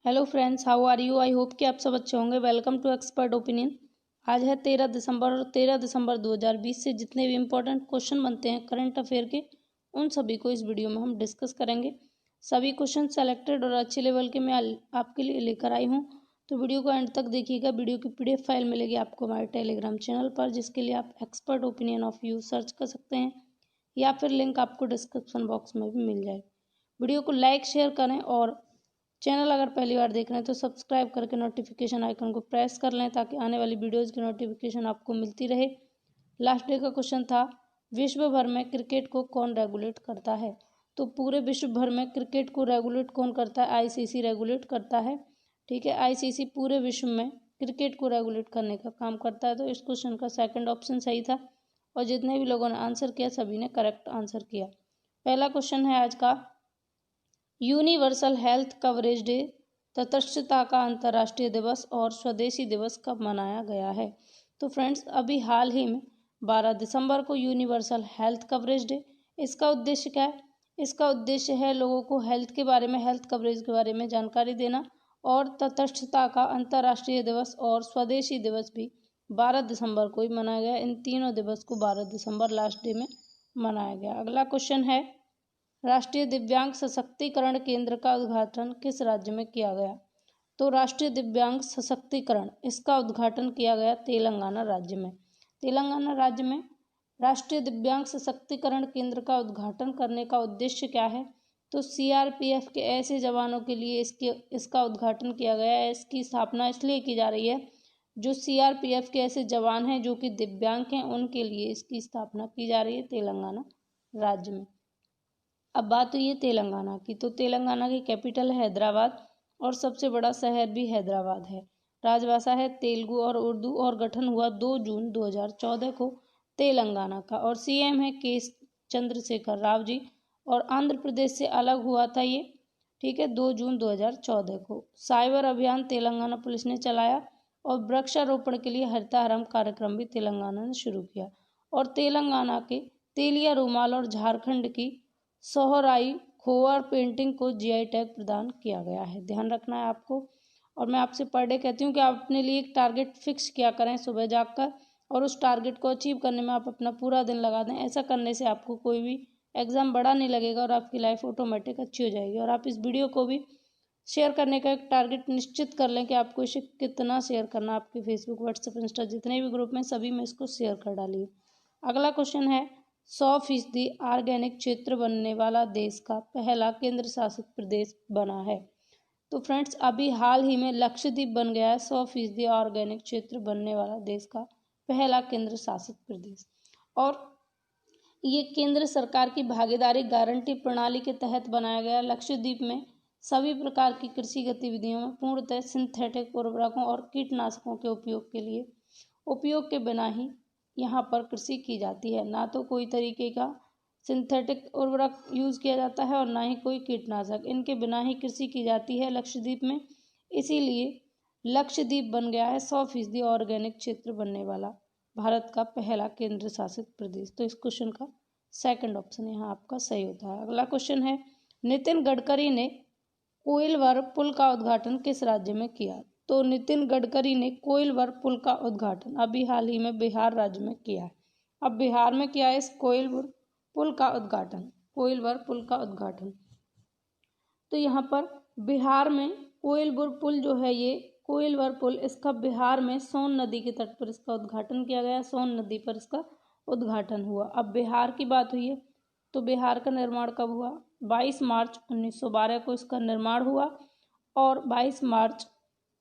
Hello friends, how are you. I hope कि आप सब अच्छे होंगे। Welcome to expert opinion. आज है 13 दिसंबर और 13 दिसंबर 2020 से जितने भी इम्पोर्टेंट क्वेश्चन बनते हैं करंट अफेयर के, उन सभी को इस वीडियो में हम डिस्कस करेंगे। सभी क्वेश्चन सेलेक्टेड और अच्छे लेवल के मैं आपके लिए लेकर आई हूँ, तो वीडियो को एंड तक देखिएगा। वीडियो की PDF फाइल मिलेगी आपको हमारे टेलीग्राम चैनल पर, जिसके लिए आप expert opinion of you search कर सकते हैं, या फिर लिंक आपको डिस्क्रिप्शन बॉक्स में भी मिल जाएगी। वीडियो को लाइक शेयर करें और चैनल अगर पहली बार देख रहे हैं तो सब्सक्राइब करके नोटिफिकेशन आइकन को प्रेस कर लें, ताकि आने वाली वीडियोज़ की नोटिफिकेशन आपको मिलती रहे। लास्ट डे का क्वेश्चन था, विश्व भर में क्रिकेट को कौन रेगुलेट करता है। तो पूरे विश्व भर में क्रिकेट को रेगुलेट कौन करता है? ICC रेगुलेट करता है। ठीक है, ICC पूरे विश्व में क्रिकेट को रेगुलेट करने का काम करता है। तो इस क्वेश्चन का सेकंड ऑप्शन सही था, और जितने भी लोगों ने आंसर किया सभी ने करेक्ट आंसर किया। पहला क्वेश्चन है आज का, यूनिवर्सल हेल्थ कवरेज डे, तटस्थता का अंतर्राष्ट्रीय दिवस और स्वदेशी दिवस कब मनाया गया है। तो फ्रेंड्स, अभी हाल ही में 12 दिसंबर को यूनिवर्सल हेल्थ कवरेज डे। इसका उद्देश्य क्या है? इसका उद्देश्य है लोगों को हेल्थ के बारे में, हेल्थ कवरेज के बारे में जानकारी देना। और तटस्थता का अंतर्राष्ट्रीय दिवस और स्वदेशी दिवस भी 12 दिसंबर को ही मनाया गया। इन तीनों दिवस को 12 दिसंबर लास्ट डे में मनाया गया। अगला क्वेश्चन है, राष्ट्रीय दिव्यांग सशक्तिकरण केंद्र का उद्घाटन किस राज्य में किया गया। तो राष्ट्रीय दिव्यांग सशक्तिकरण, इसका उद्घाटन किया गया तेलंगाना राज्य में। तेलंगाना राज्य में राष्ट्रीय दिव्यांग सशक्तिकरण केंद्र का उद्घाटन करने का उद्देश्य क्या है? तो CRPF के ऐसे जवानों के लिए इसका उद्घाटन किया गया है। इसकी स्थापना इसलिए की जा रही है, जो CRPF के ऐसे जवान हैं जो कि दिव्यांग हैं, उनके लिए इसकी स्थापना की जा रही है तेलंगाना राज्य में। अब बात हुई है तेलंगाना की, तो तेलंगाना की कैपिटल है हैदराबाद, और सबसे बड़ा शहर भी हैदराबाद है। राजभाषा है तेलुगु और उर्दू, और गठन हुआ 2 जून 2014 को तेलंगाना का। और CM है के चंद्रशेखर राव जी, और आंध्र प्रदेश से अलग हुआ था ये। ठीक है, 2 जून 2014 को। साइबर अभियान तेलंगाना पुलिस ने चलाया, और वृक्षारोपण के लिए हरितारम कार्यक्रम भी तेलंगाना ने शुरू किया। और तेलंगाना के तेलिया रुमाल और झारखंड की सोहराई खोवर पेंटिंग को GI टैग प्रदान किया गया है। ध्यान रखना है आपको। और मैं आपसे पर डे कहती हूँ कि आप अपने लिए एक टारगेट फिक्स किया करें सुबह जागकर, और उस टारगेट को अचीव करने में आप अपना पूरा दिन लगा दें। ऐसा करने से आपको कोई भी एग्ज़ाम बड़ा नहीं लगेगा, और आपकी लाइफ ऑटोमेटिक अच्छी हो जाएगी। और आप इस वीडियो को भी शेयर करने का एक टारगेट निश्चित कर लें कि आपको इसे कितना शेयर करना। आपके फेसबुक, व्हाट्सएप, इंस्टा जितने भी ग्रुप में सभी में इसको शेयर कर डालिए। अगला क्वेश्चन है, 100% ऑर्गेनिक क्षेत्र बनने वाला देश का पहला केंद्र शासित प्रदेश बना है। तो फ्रेंड्स, अभी हाल ही में लक्षद्वीप बन गया है 100% ऑर्गेनिक क्षेत्र बनने वाला देश का पहला केंद्र शासित प्रदेश। और ये केंद्र सरकार की भागीदारी गारंटी प्रणाली के तहत बनाया गया। लक्षद्वीप में सभी प्रकार की कृषि गतिविधियों में पूर्णतः सिंथेटिक उर्वरकों और कीटनाशकों के उपयोग के बिना ही यहाँ पर कृषि की जाती है। ना तो कोई तरीके का सिंथेटिक उर्वरक यूज़ किया जाता है, और ना ही कोई कीटनाशक। इनके बिना ही कृषि की जाती है लक्षद्वीप में। इसीलिए लक्षद्वीप बन गया है 100% ऑर्गेनिक क्षेत्र बनने वाला भारत का पहला केंद्र शासित प्रदेश। तो इस क्वेश्चन का सेकंड ऑप्शन यहाँ आपका सही होता है। अगला क्वेश्चन है, नितिन गडकरी ने कोइलवर पुल का उद्घाटन किस राज्य में किया। तो नितिन गडकरी ने कोइलवर पुल का उद्घाटन अभी हाल ही में बिहार राज्य में किया है। अब बिहार में किया है इस कोइलवर पुल का उद्घाटन। तो यहाँ पर बिहार में कोइलवर पुल जो है, ये कोइलवर पुल, इसका बिहार में सोन नदी के तट पर इसका उद्घाटन किया गया। सोन नदी पर इसका उद्घाटन हुआ। अब बिहार की बात हुई है, तो बिहार का निर्माण कब हुआ? 22 मार्च 1912 को इसका निर्माण हुआ, और 22 मार्च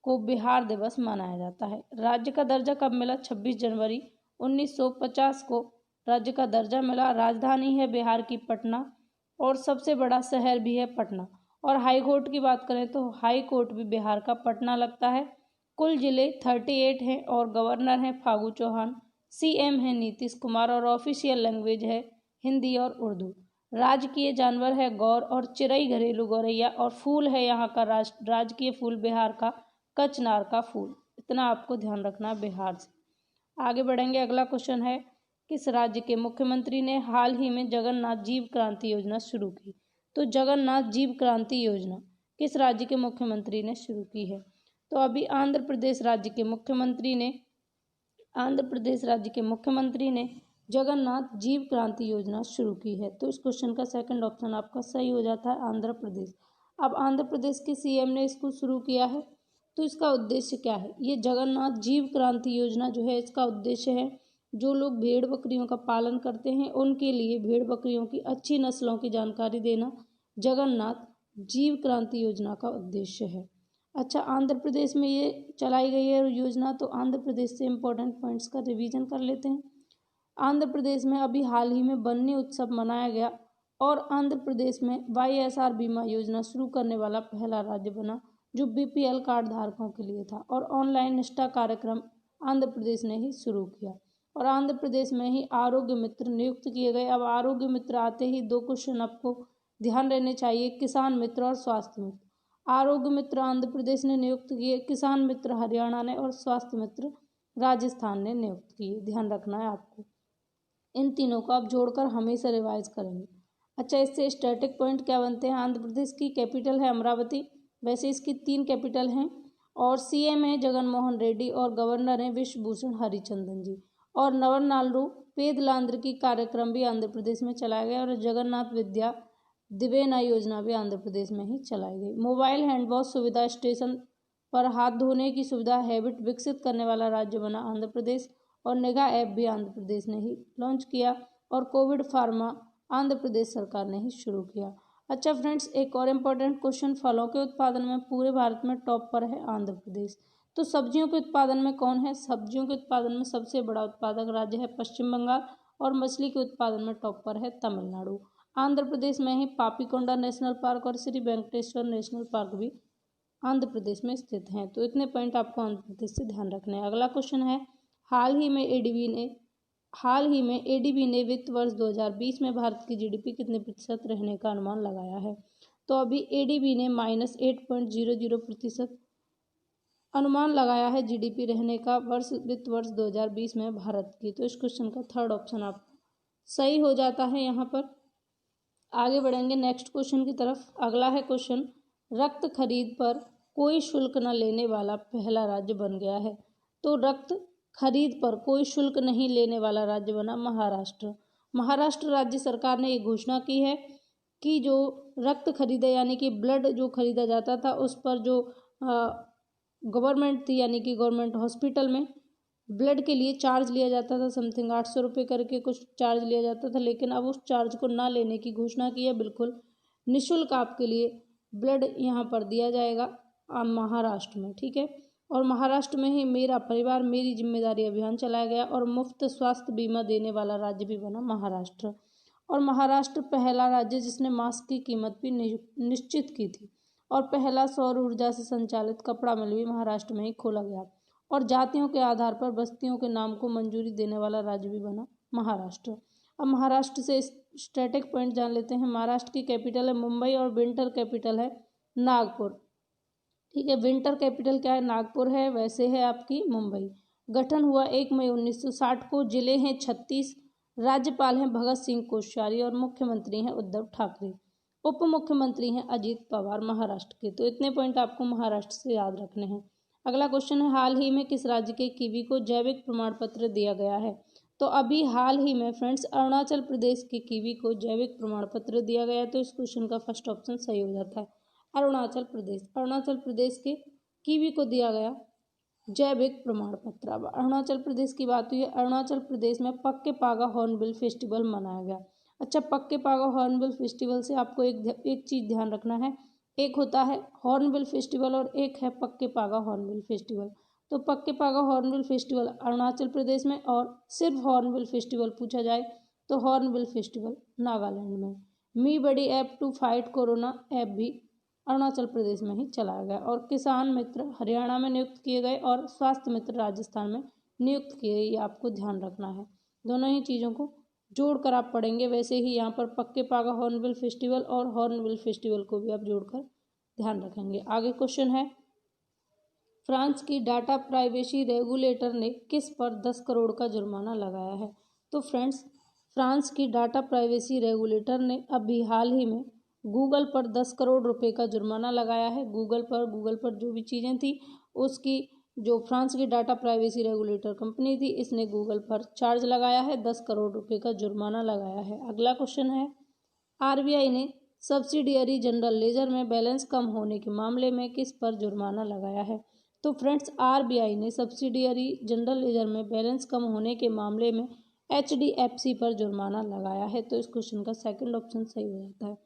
को बिहार दिवस मनाया जाता है। राज्य का दर्जा कब मिला? 26 जनवरी 1950 को राज्य का दर्जा मिला। राजधानी है बिहार की पटना, और सबसे बड़ा शहर भी है पटना। और हाई कोर्ट की बात करें तो हाई कोर्ट भी बिहार का पटना लगता है। कुल जिले 38 हैं, और गवर्नर हैं फागू चौहान। CM है नीतीश कुमार, और ऑफिशियल लैंग्वेज है हिंदी और उर्दू। राजकीय जानवर है गौर और चिरई, घरेलू गौरैया। और फूल है यहाँ का राजकीय फूल बिहार का कचनार का फूल। इतना आपको ध्यान रखना है बिहार से। आगे बढ़ेंगे। अगला क्वेश्चन है, किस राज्य के मुख्यमंत्री ने हाल ही में जगन्नाथ जीव क्रांति योजना शुरू की। तो जगन्नाथ जीव क्रांति योजना किस राज्य के मुख्यमंत्री ने शुरू की है? तो अभी आंध्र प्रदेश राज्य के मुख्यमंत्री ने जगन्नाथ जीव क्रांति योजना शुरू की है। तो इस क्वेश्चन का सेकंड ऑप्शन आपका सही हो जाता है, आंध्र प्रदेश। अब आंध्र प्रदेश के सीएम ने इसको शुरू किया है, तो इसका उद्देश्य क्या है? ये जगन्नाथ जीव क्रांति योजना जो है, इसका उद्देश्य है जो लोग भेड़ बकरियों का पालन करते हैं उनके लिए भेड़ बकरियों की अच्छी नस्लों की जानकारी देना जगन्नाथ जीव क्रांति योजना का उद्देश्य है। अच्छा, आंध्र प्रदेश में ये चलाई गई है योजना, तो आंध्र प्रदेश से इम्पोर्टेंट पॉइंट्स का रिवीजन कर लेते हैं। आंध्र प्रदेश में अभी हाल ही में बन्नी उत्सव मनाया गया और आंध्र प्रदेश में वाईएसआर बीमा योजना शुरू करने वाला पहला राज्य बना जो बीपीएल कार्ड धारकों के लिए था, और ऑनलाइन निष्ठा कार्यक्रम आंध्र प्रदेश ने ही शुरू किया, और आंध्र प्रदेश में ही आरोग्य मित्र नियुक्त किए गए। अब आरोग्य मित्र आते ही दो क्वेश्चन आपको ध्यान रहने चाहिए, किसान मित्र और स्वास्थ्य मित्र। आरोग्य मित्र आंध्र प्रदेश ने नियुक्त किए, किसान मित्र हरियाणा ने और स्वास्थ्य मित्र राजस्थान ने नियुक्त किए। ध्यान रखना है आपको, इन तीनों को आप जोड़कर हमेशा रिवाइज करेंगे। अच्छा, इससे स्टैटिक पॉइंट क्या बनते हैं? आंध्र प्रदेश की कैपिटल है अमरावती, वैसे इसकी 3 कैपिटल हैं, और सीएम है जगन मोहन रेड्डी और गवर्नर हैं विश्वभूषण हरिचंदन जी। और नवरनालू पेदलांध्र की कार्यक्रम भी आंध्र प्रदेश में चलाया गया, और जगन्नाथ विद्या दिवेना योजना भी आंध्र प्रदेश में ही चलाई गई। मोबाइल हैंड वॉश सुविधा स्टेशन पर हाथ धोने की सुविधा हैबिट विकसित करने वाला राज्य बना आंध्र प्रदेश, और निगाह ऐप भी आंध्र प्रदेश ने ही लॉन्च किया, और कोविड फार्मा आंध्र प्रदेश सरकार ने ही शुरू किया। अच्छा फ्रेंड्स, एक और इम्पोर्टेंट क्वेश्चन, फलों के उत्पादन में पूरे भारत में टॉप पर है आंध्र प्रदेश। तो सब्जियों के उत्पादन में कौन है? सब्जियों के उत्पादन में सबसे बड़ा उत्पादक राज्य है पश्चिम बंगाल, और मछली के उत्पादन में टॉप पर है तमिलनाडु। आंध्र प्रदेश में ही पापीकोंडा नेशनल पार्क और श्री वेंकटेश्वर नेशनल पार्क भी आंध्र प्रदेश में स्थित हैं। तो इतने पॉइंट आपको आंध्र प्रदेश से ध्यान रखने हैं। अगला क्वेश्चन है, हाल ही में एडीबी ने वित्त वर्ष 2020 में भारत की जीडीपी कितने प्रतिशत रहने का अनुमान लगाया है? तो अभी एडीबी ने -8.00% अनुमान लगाया है जीडीपी रहने का वित्त वर्ष 2020 में भारत की। तो इस क्वेश्चन का थर्ड ऑप्शन आप सही हो जाता है। यहाँ पर आगे बढ़ेंगे नेक्स्ट क्वेश्चन की तरफ। अगला है क्वेश्चन, रक्त खरीद पर कोई शुल्क न लेने वाला पहला राज्य बन गया है। तो रक्त खरीद पर कोई शुल्क नहीं लेने वाला राज्य बना महाराष्ट्र। महाराष्ट्र राज्य सरकार ने ये घोषणा की है कि जो रक्त खरीदे यानी कि ब्लड जो खरीदा जाता था उस पर जो गवर्नमेंट थी यानी कि गवर्नमेंट हॉस्पिटल में ब्लड के लिए चार्ज लिया जाता था, समथिंग 800 रुपये करके कुछ चार्ज लिया जाता था, लेकिन अब उस चार्ज को ना लेने की घोषणा की है। बिल्कुल निःशुल्क आपके लिए ब्लड यहाँ पर दिया जाएगा महाराष्ट्र में, ठीक है। और महाराष्ट्र में ही मेरा परिवार मेरी जिम्मेदारी अभियान चलाया गया और मुफ्त स्वास्थ्य बीमा देने वाला राज्य भी बना महाराष्ट्र। और महाराष्ट्र पहला राज्य जिसने मास्क की कीमत भी निश्चित की थी, और पहला सौर ऊर्जा से संचालित कपड़ा मिल भी महाराष्ट्र में ही खोला गया, और जातियों के आधार पर बस्तियों के नाम को मंजूरी देने वाला राज्य भी बना महाराष्ट्र। अब महाराष्ट्र से स्टैटिक पॉइंट जान लेते हैं। महाराष्ट्र की कैपिटल है मुंबई और विंटर कैपिटल है नागपुर, ठीक है। विंटर कैपिटल क्या है? नागपुर है, वैसे है आपकी मुंबई। गठन हुआ 1 मई 1960 को। जिले हैं 36, राज्यपाल हैं भगत सिंह कोश्यारी और मुख्यमंत्री हैं उद्धव ठाकरे, उप मुख्यमंत्री हैं अजीत पवार महाराष्ट्र के। तो इतने पॉइंट आपको महाराष्ट्र से याद रखने हैं। अगला क्वेश्चन है, हाल ही में किस राज्य के कीवी को जैविक प्रमाण पत्र दिया गया है? तो अभी हाल ही में फ्रेंड्स अरुणाचल प्रदेश के कीवी को जैविक प्रमाण पत्र दिया गया है। तो इस क्वेश्चन का फर्स्ट ऑप्शन सही हो जाता है, अरुणाचल प्रदेश के कीवी को दिया गया जैविक प्रमाण पत्र। अब अरुणाचल प्रदेश की बात हुई है, अरुणाचल प्रदेश में पक्के पागा हॉर्नबिल फेस्टिवल मनाया गया। अच्छा, पक्के पागा हॉर्नबिल फेस्टिवल से आपको एक चीज़ ध्यान रखना है, एक होता है हॉर्नबिल फेस्टिवल और एक है पक्के पागा हॉर्नबिल फेस्टिवल। तो पक्के पागा हॉर्नबिल फेस्टिवल अरुणाचल प्रदेश में, और सिर्फ हॉर्नबिल फेस्टिवल पूछा जाए तो हॉर्नबिल फेस्टिवल नागालैंड में। मी बड़ी app to fight corona app भी अरुणाचल प्रदेश में ही चलाया गया, और किसान मित्र हरियाणा में नियुक्त किए गए और स्वास्थ्य मित्र राजस्थान में नियुक्त किए गए। ये आपको ध्यान रखना है, दोनों ही चीज़ों को जोड़कर आप पढ़ेंगे। वैसे ही यहाँ पर पक्के पागा हॉर्नबिल फेस्टिवल और हॉर्नबिल फेस्टिवल को भी आप जोड़कर ध्यान रखेंगे। आगे क्वेश्चन है, फ्रांस की डाटा प्राइवेसी रेगुलेटर ने किस पर 10 करोड़ का जुर्माना लगाया है? तो फ्रेंड्स फ्रांस की डाटा प्राइवेसी रेगुलेटर ने अभी हाल ही में गूगल पर 10 करोड़ रुपए का जुर्माना लगाया है। गूगल पर जो भी चीज़ें थी उसकी जो फ्रांस की डाटा प्राइवेसी रेगुलेटर कंपनी थी, इसने गूगल पर चार्ज लगाया है, 10 करोड़ रुपए का जुर्माना लगाया है। अगला क्वेश्चन है, आरबीआई ने सब्सिडियरी जनरल लेजर में बैलेंस कम होने के मामले में किस पर जुर्माना लगाया है? तो फ्रेंड्स, आरबीआई ने सब्सिडियरी जनरल लेजर में बैलेंस कम होने के मामले में एचडीएफसी पर जुर्माना लगाया है। तो इस क्वेश्चन का सेकंड ऑप्शन सही हो जाता है।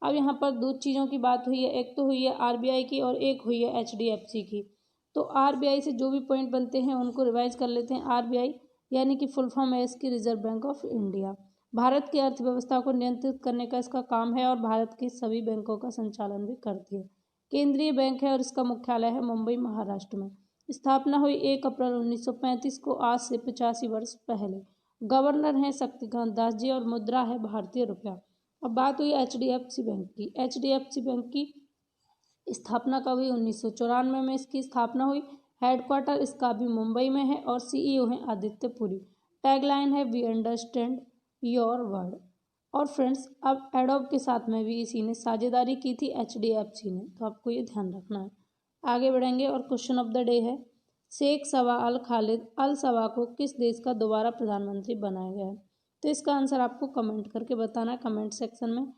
अब यहाँ पर दो चीज़ों की बात हुई है, एक तो हुई है आरबीआई की और एक हुई है एचडीएफसी की। तो आरबीआई से जो भी पॉइंट बनते हैं उनको रिवाइज कर लेते हैं। आरबीआई यानी कि फुल फॉर्म है इसकी reserve bank of India. Bharat की अर्थव्यवस्था को नियंत्रित करने का इसका काम है और भारत के सभी बैंकों का संचालन भी करती है। केंद्रीय बैंक है और इसका मुख्यालय है मुंबई, महाराष्ट्र में। स्थापना हुई 1 अप्रैल 1935 को, आज से 85 वर्ष पहले। गवर्नर हैं शक्तिकांत दास जी और मुद्रा है भारतीय रुपया। अब बात हुई एचडीएफसी बैंक की। एचडीएफसी बैंक की स्थापना कब हुई? 1994 में इसकी स्थापना हुई। हेडक्वार्टर इसका भी मुंबई में है और सीईओ हैं आदित्य पुरी। टैगलाइन है वी अंडरस्टैंड योर वर्ड। और फ्रेंड्स, अब एडोब के साथ में भी इसी ने साझेदारी की थी एचडीएफसी ने, तो आपको ये ध्यान रखना है। आगे बढ़ेंगे और क्वेश्चन ऑफ द डे है, शेख सवा अल खालिद अल सवा को किस देश का दोबारा प्रधानमंत्री बनाया गया है? तो इसका आंसर आपको कमेंट करके बताना है कमेंट सेक्शन में,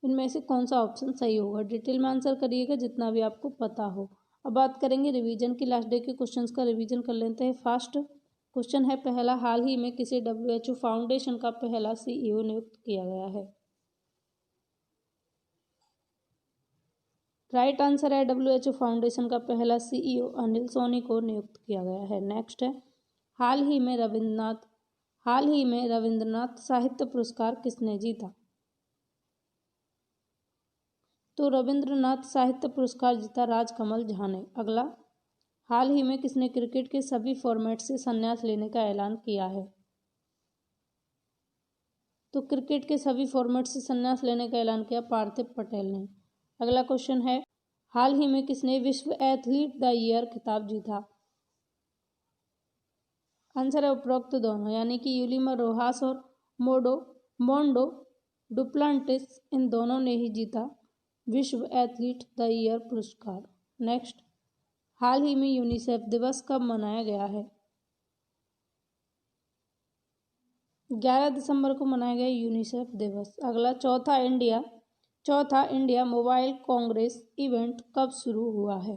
इनमें से कौन सा ऑप्शन सही होगा। डिटेल में आंसर करिएगा जितना भी आपको पता हो। अब बात करेंगे रिवीजन की। लास्ट डे के क्वेश्चंस का रिवीजन कर लेते हैं फास्ट। क्वेश्चन है पहला, हाल ही में किसे डब्ल्यूएचओ फाउंडेशन का पहला सीईओ नियुक्त किया गया है? राइट आंसर है डब्ल्यूएचओ फाउंडेशन का पहला सीईओ अनिल सोनी को नियुक्त किया गया है। नेक्स्ट है, हाल ही में रविंद्रनाथ साहित्य पुरस्कार किसने जीता? तो रविंद्रनाथ साहित्य पुरस्कार जीता राजकमल झा ने। अगला, हाल ही में किसने क्रिकेट के सभी फॉर्मेट से संन्यास लेने का ऐलान किया है? तो क्रिकेट के सभी फॉर्मेट से संन्यास लेने का ऐलान किया पार्थिव पटेल ने। अगला क्वेश्चन है, हाल ही में किसने विश्व एथलीट द ईयर खिताब जीता? आंसर है उपरोक्त दोनों, यानी कि यूलिमा रोहास और मोंडो डुप्लांटिस, इन दोनों ने ही जीता विश्व एथलीट द ईयर पुरस्कार। नेक्स्ट, हाल ही में यूनिसेफ दिवस कब मनाया गया है? 11 दिसंबर को मनाया गया यूनिसेफ दिवस। अगला, चौथा इंडिया मोबाइल कांग्रेस इवेंट कब शुरू हुआ है?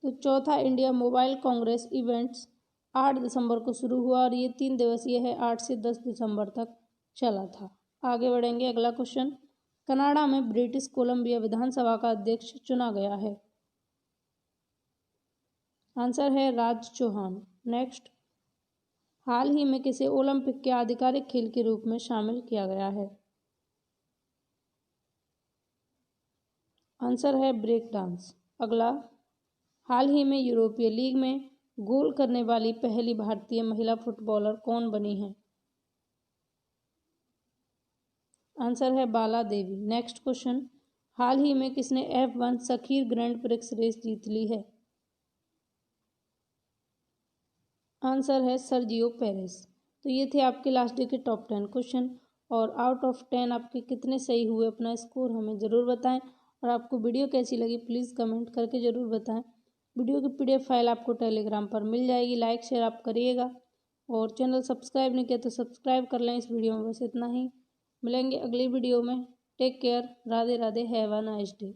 तो चौथा इंडिया मोबाइल कांग्रेस इवेंट्स 8 दिसंबर को शुरू हुआ और ये 3 दिवसीय है, 8 से 10 दिसंबर तक चला था। आगे बढ़ेंगे। अगला क्वेश्चन, कनाडा में ब्रिटिश कोलंबिया विधानसभा का अध्यक्ष चुना गया है? आंसर है राज चौहान। नेक्स्ट, हाल ही में किसे ओलंपिक के आधिकारिक खेल के रूप में शामिल किया गया है? आंसर है ब्रेक डांस। अगला, हाल ही में यूरोपीय लीग में गोल करने वाली पहली भारतीय महिला फुटबॉलर कौन बनी है? आंसर है बाला देवी। नेक्स्ट क्वेश्चन, हाल ही में किसने F1 सखीर ग्रैंड प्रिक्स रेस जीत ली है? आंसर है सर्जियो पेरेस। तो ये थे आपके लास्ट डे के टॉप 10 क्वेश्चन और आउट ऑफ 10 आपके कितने सही हुए, अपना स्कोर हमें ज़रूर बताएं। और आपको वीडियो कैसी लगी प्लीज़ कमेंट करके ज़रूर बताएं। वीडियो की PDF फाइल आपको टेलीग्राम पर मिल जाएगी। लाइक शेयर आप करिएगा और चैनल सब्सक्राइब नहीं किया तो सब्सक्राइब कर लें। इस वीडियो में बस इतना ही, मिलेंगे अगली वीडियो में। Take care, Radhe Radhe, have a nice day.